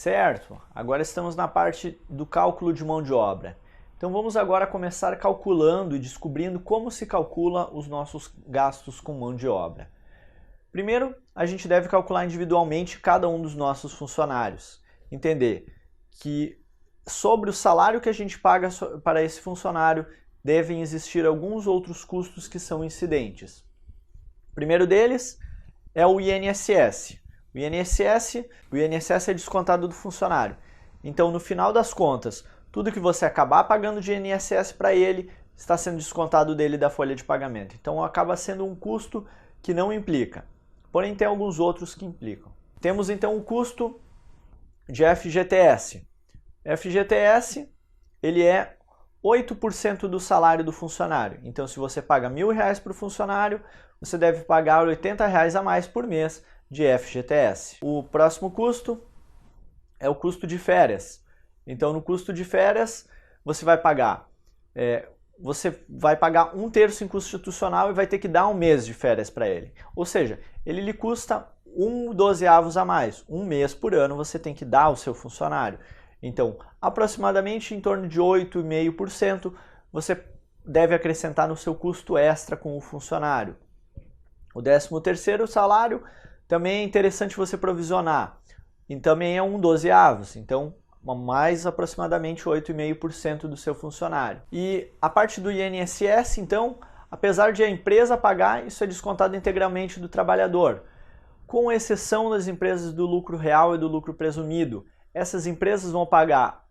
Certo, agora estamos na parte do cálculo de mão de obra. Então vamos agora começar calculando e descobrindo como se calcula os nossos gastos com mão de obra. Primeiro, a gente deve calcular individualmente cada um dos nossos funcionários. Entender que sobre o salário que a gente paga para esse funcionário devem existir alguns outros custos que são incidentes. O primeiro deles é o INSS. O INSS é descontado do funcionário. Então, no final das contas, tudo que você acabar pagando de INSS para ele está sendo descontado dele da folha de pagamento. Então, acaba sendo um custo que não implica. Porém, tem alguns outros que implicam. Temos, então, o custo de FGTS. FGTS, ele é 8% do salário do funcionário. Então, se você paga R$1.000 para o funcionário, você deve pagar R$80 a mais por mês de FGTS. O próximo custo é o custo de férias. Então, no custo de férias, você vai pagar 1/3 em custo institucional e vai ter que dar um mês de férias para ele. Ou seja, ele lhe custa 1/12 a mais. Um mês por ano você tem que dar ao seu funcionário. Então, aproximadamente em torno de 8,5% você deve acrescentar no seu custo extra com o funcionário. O 13º salário também é interessante você provisionar. E também é 1/12. Então, mais aproximadamente 8,5% do seu funcionário. E a parte do INSS, então, apesar de a empresa pagar, isso é descontado integralmente do trabalhador. Com exceção das empresas do lucro real e do lucro presumido. Essas empresas vão pagar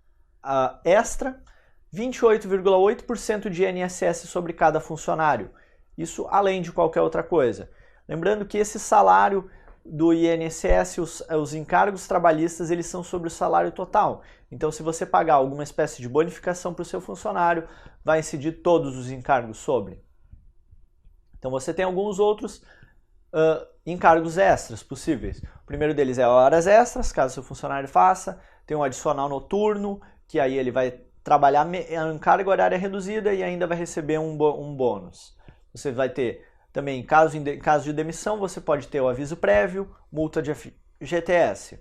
extra 28,8% de INSS sobre cada funcionário. Isso além de qualquer outra coisa. Lembrando que esse salário do INSS, os encargos trabalhistas, eles são sobre o salário total. Então, se você pagar alguma espécie de bonificação para o seu funcionário, vai incidir todos os encargos sobre. Então, você tem alguns outros encargos extras possíveis. O primeiro deles é horas extras, caso seu funcionário faça. Tem um adicional noturno, que aí ele vai trabalhar em carga horária reduzida e ainda vai receber um bônus. Você vai ter também, em caso de demissão, você pode ter o aviso prévio, multa de FGTS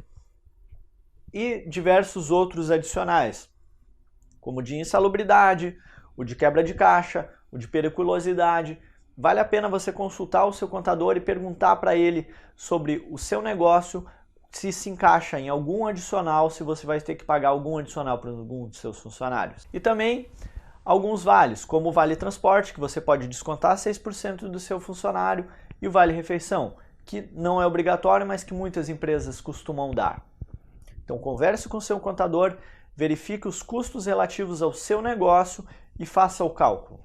e diversos outros adicionais, como o de insalubridade, o de quebra de caixa, o de periculosidade. Vale a pena você consultar o seu contador e perguntar para ele sobre o seu negócio, se encaixa em algum adicional, se você vai ter que pagar algum adicional para algum dos seus funcionários. E também alguns vales, como o Vale Transporte, que você pode descontar 6% do seu funcionário, e o Vale Refeição, que não é obrigatório, mas que muitas empresas costumam dar. Então converse com o seu contador, verifique os custos relativos ao seu negócio e faça o cálculo.